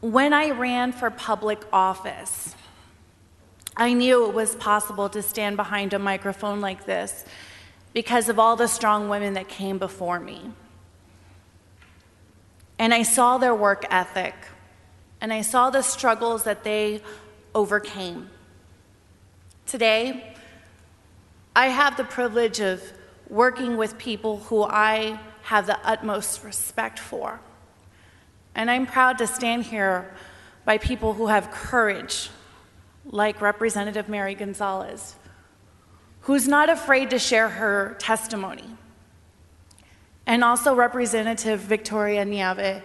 When I ran for public office, I knew it was possible to stand behind a microphone like this because of all the strong women that came before me. And I saw their work ethic, and I saw the struggles that they overcame. Today, I have the privilege of working with people who I have the utmost respect for. And I'm proud to stand here by people who have courage, like Representative Mary Gonzalez, who's not afraid to share her testimony. And also Representative Victoria Nieve,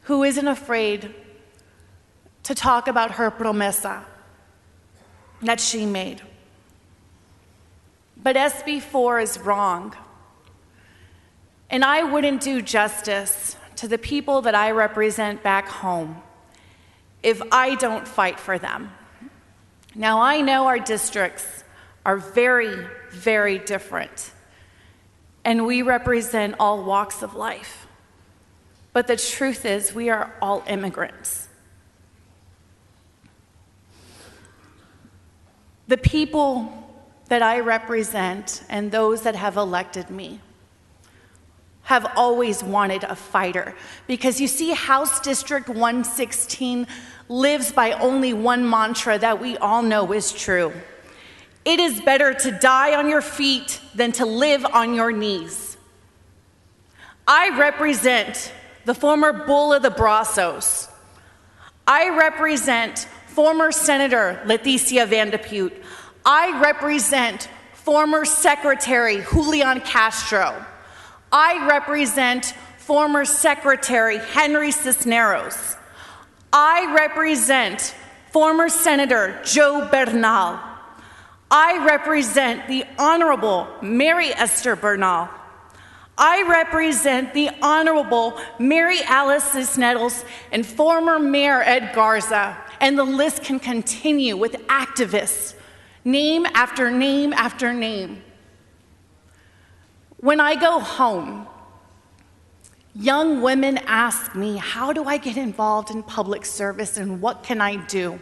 who isn't afraid to talk about her promesa that she made. But SB 4 is wrong. And I wouldn't do justice to the people that I represent back home if I don't fight for them. Now, I know our districts are very, very different, and we represent all walks of life. But the truth is, we are all immigrants. The people that I represent and those that have elected me have always wanted a fighter, because you see, House District 116 lives by only one mantra that we all know is true. It is better to die on your feet than to live on your knees. I represent the former bull of the Brazos. I represent former Senator Leticia Van de Putte. I represent former Secretary Julian Castro. I represent former Secretary Henry Cisneros. I represent former Senator Joe Bernal. I represent the Honorable Mary Esther Bernal. I represent the Honorable Mary Alice Cisneros and former Mayor Ed Garza. And the list can continue with activists, name after name after name. When I go home, young women ask me, how do I get involved in public service and what can I do?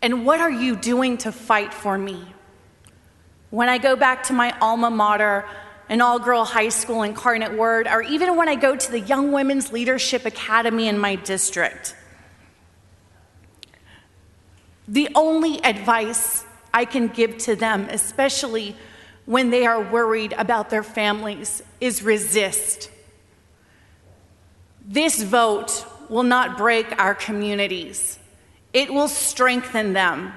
And what are you doing to fight for me? When I go back to my alma mater, an all-girl high school Incarnate Word, or even when I go to the Young Women's Leadership Academy in my district, the only advice I can give to them, especially when they are worried about their families, is resist. This vote will not break our communities. It will strengthen them.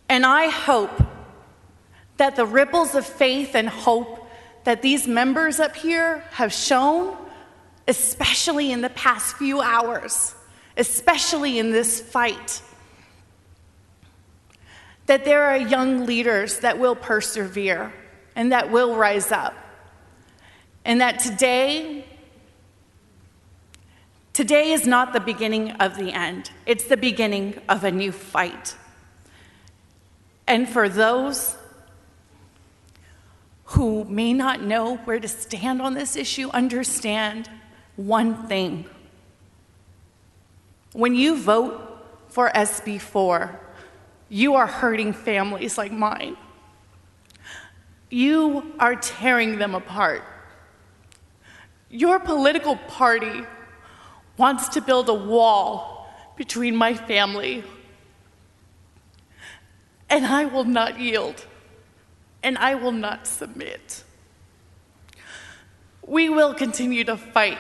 And I hope that the ripples of faith and hope that these members up here have shown, especially in the past few hours, especially in this fight, that there are young leaders that will persevere and that will rise up. And that today is not the beginning of the end. It's the beginning of a new fight. And for those who may not know where to stand on this issue, understand one thing. When you vote for SB 4, you are hurting families like mine. You are tearing them apart. Your political party wants to build a wall between my family, and I will not yield, and I will not submit. We will continue to fight